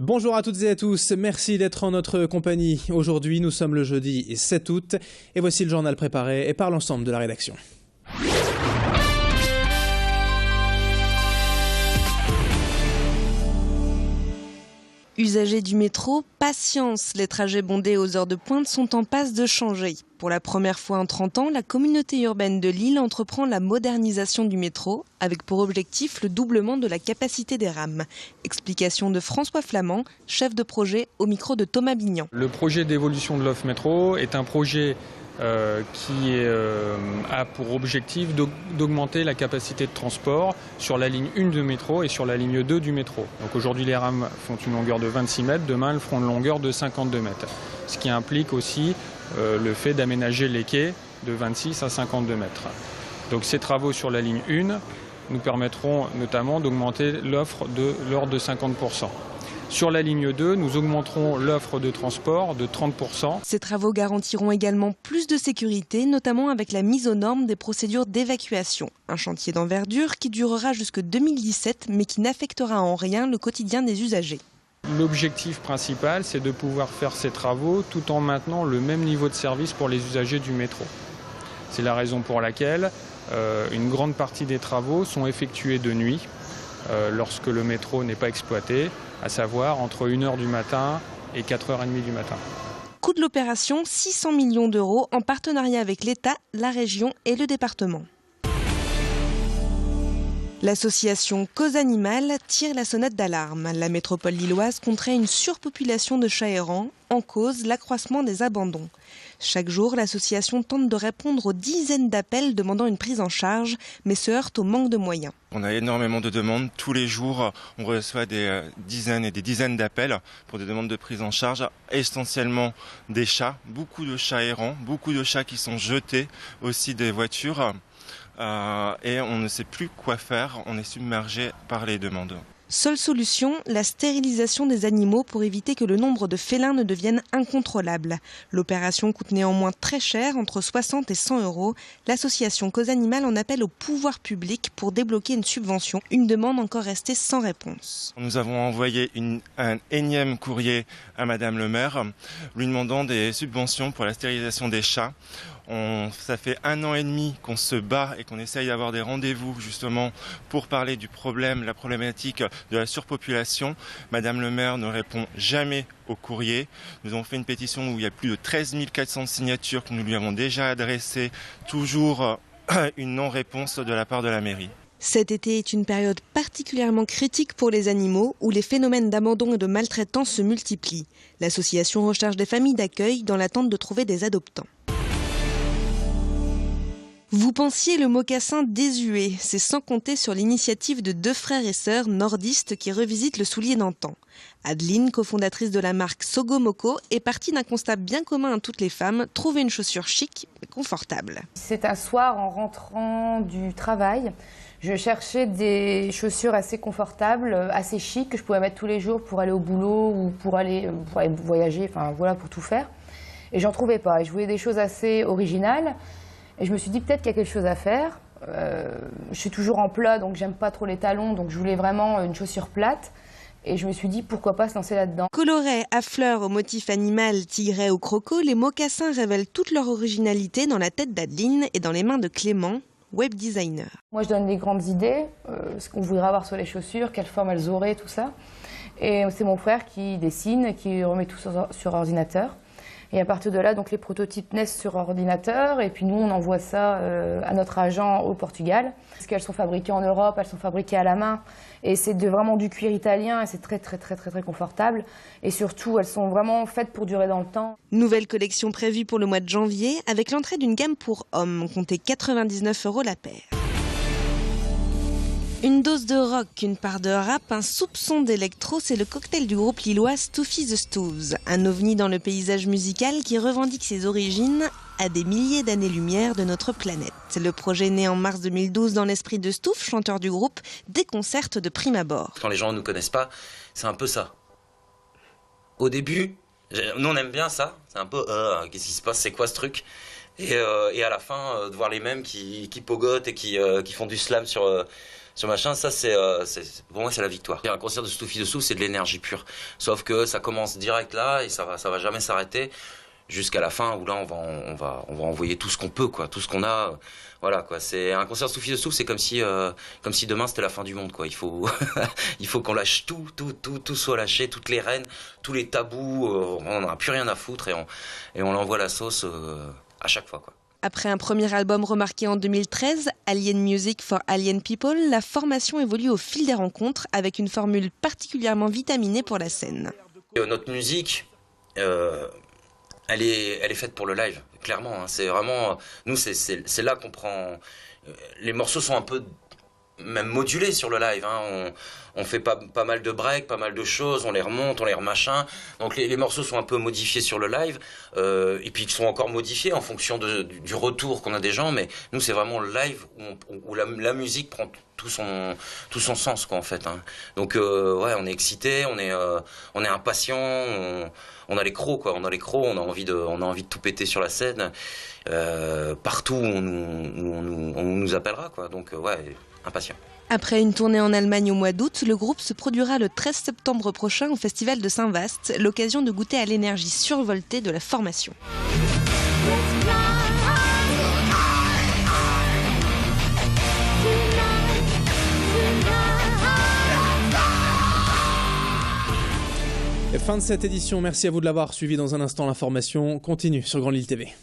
Bonjour à toutes et à tous, merci d'être en notre compagnie. Aujourd'hui, nous sommes le jeudi 7 août et voici le journal préparé par l'ensemble de la rédaction. Usagers du métro, patience, les trajets bondés aux heures de pointe sont en passe de changer. Pour la première fois en 30 ans, la communauté urbaine de Lille entreprend la modernisation du métro, avec pour objectif le doublement de la capacité des rames. Explication de François Flamand, chef de projet au micro de Thomas Bignan. Le projet d'évolution de l'offre métro est un projet qui a pour objectif d'augmenter la capacité de transport sur la ligne 1 de métro et sur la ligne 2 du métro. Donc aujourd'hui les rames font une longueur de 26 mètres, demain elles feront une longueur de 52 mètres. Ce qui implique aussi le fait d'aménager les quais de 26 à 52 mètres. Donc ces travaux sur la ligne 1 nous permettront notamment d'augmenter l'offre de l'ordre de 50%. Sur la ligne 2, nous augmenterons l'offre de transport de 30%. Ces travaux garantiront également plus de sécurité, notamment avec la mise aux normes des procédures d'évacuation. Un chantier d'envergure qui durera jusque 2017, mais qui n'affectera en rien le quotidien des usagers. L'objectif principal, c'est de pouvoir faire ces travaux tout en maintenant le même niveau de service pour les usagers du métro. C'est la raison pour laquelle une grande partie des travaux sont effectués de nuit, lorsque le métro n'est pas exploité, à savoir entre 1h du matin et 4h30 du matin. Coût de l'opération, 600 millions d'euros en partenariat avec l'État, la région et le département. L'association Cause Animale tire la sonnette d'alarme. La métropole lilloise compterait une surpopulation de chats errants, en cause l'accroissement des abandons. Chaque jour, l'association tente de répondre aux dizaines d'appels demandant une prise en charge, mais se heurte au manque de moyens. On a énormément de demandes. Tous les jours, on reçoit des dizaines et des dizaines d'appels pour des demandes de prise en charge, essentiellement des chats, beaucoup de chats errants, beaucoup de chats qui sont jetés aussi des voitures. Et on ne sait plus quoi faire, on est submergé par les demandes. Seule solution, la stérilisation des animaux pour éviter que le nombre de félins ne devienne incontrôlable. L'opération coûte néanmoins très cher, entre 60 et 100 euros. L'association Cause Animale en appelle au pouvoir public pour débloquer une subvention, une demande encore restée sans réponse. Nous avons envoyé un énième courrier à Madame le maire, lui demandant des subventions pour la stérilisation des chats. Ça fait 1 an et demi qu'on se bat et qu'on essaye d'avoir des rendez-vous justement pour parler du problème, la problématique de la surpopulation. Madame le maire ne répond jamais au courrier. Nous avons fait une pétition où il y a plus de 13 400 signatures que nous lui avons déjà adressées. Toujours une non-réponse de la part de la mairie. Cet été est une période particulièrement critique pour les animaux où les phénomènes d'abandon et de maltraitance se multiplient. L'association recherche des familles d'accueil dans l'attente de trouver des adoptants. Vous pensiez le mocassin désuet, c'est sans compter sur l'initiative de 2 frères et sœurs nordistes qui revisitent le soulier d'antan. Adeline, cofondatrice de la marque Sogomoko, est partie d'un constat bien commun à toutes les femmes, trouver une chaussure chic et confortable. C'est un soir en rentrant du travail, je cherchais des chaussures assez confortables, assez chic, que je pouvais mettre tous les jours pour aller au boulot ou pour aller voyager, enfin voilà, pour tout faire. Et j'en trouvais pas, et je voulais des choses assez originales. Et je me suis dit peut-être qu'il y a quelque chose à faire. Je suis toujours en plat, donc j'aime pas trop les talons, donc je voulais vraiment une chaussure plate. Et je me suis dit pourquoi pas se lancer là-dedans. Colorés à fleurs au motif animal, tigret ou croco, les mocassins révèlent toute leur originalité dans la tête d'Adeline et dans les mains de Clément, web designer. Moi je donne des grandes idées, ce qu'on voudrait avoir sur les chaussures, quelle forme elles auraient, tout ça. Et c'est mon frère qui dessine, qui remet tout sur ordinateur. Et à partir de là, donc, les prototypes naissent sur ordinateur et puis nous, on envoie ça à notre agent au Portugal. Parce qu'elles sont fabriquées en Europe, elles sont fabriquées à la main et c'est vraiment du cuir italien et c'est très confortable. Et surtout, elles sont vraiment faites pour durer dans le temps. Nouvelle collection prévue pour le mois de janvier avec l'entrée d'une gamme pour hommes, comptez 99 € la paire. Une dose de rock, une part de rap, un soupçon d'électro, c'est le cocktail du groupe lillois Stoufy the Stooves, un ovni dans le paysage musical qui revendique ses origines à des milliers d'années-lumière de notre planète. Le projet né en mars 2012 dans l'esprit de Stouff, chanteur du groupe, déconcerte de prime abord. Quand les gens ne nous connaissent pas, c'est un peu ça. Au début, nous on aime bien ça, c'est un peu qu'est-ce qui se passe, c'est quoi ce truc ? Et à la fin, de voir les mêmes qui pogotent et qui font du slam sur machin, ça pour moi c'est la victoire. Et un concert de Stoufi Dessous, c'est de l'énergie pure. Sauf que ça commence direct là et ça va jamais s'arrêter jusqu'à la fin où là on va envoyer tout ce qu'on peut, quoi, tout ce qu'on a. Voilà, quoi. C'est un concert de Stoufi Dessous, c'est comme si demain c'était la fin du monde, quoi. Il faut il faut qu'on lâche tout soit lâché, toutes les rênes, tous les tabous. On n'en a plus rien à foutre et on l'envoie la sauce à chaque fois, quoi. Après un premier album remarqué en 2013, Alien Music for Alien People, la formation évolue au fil des rencontres avec une formule particulièrement vitaminée pour la scène. Notre musique, elle est faite pour le live, clairement. Hein. C'est vraiment, nous, c'est là qu'on prend. Les morceaux sont un peu même modulés sur le live. Hein. On fait pas mal de breaks, pas mal de choses, on les remonte, on les remachin. Donc les morceaux sont un peu modifiés sur le live, et puis ils sont encore modifiés en fonction du retour qu'on a des gens. Mais nous, c'est vraiment le live où la musique prend tout son sens, quoi, en fait. Hein. Donc ouais, on est excité, on est impatient, on a les crocs, quoi. On a les crocs, on a envie de tout péter sur la scène, partout où on nous appellera, quoi. Donc ouais, impatient. Après une tournée en Allemagne au mois d'août, le groupe se produira le 13 septembre prochain au Festival de Saint-Vaast, l'occasion de goûter à l'énergie survoltée de la formation. Et fin de cette édition, merci à vous de l'avoir suivi. Dans un instant, l'information continue sur Grand Lille TV.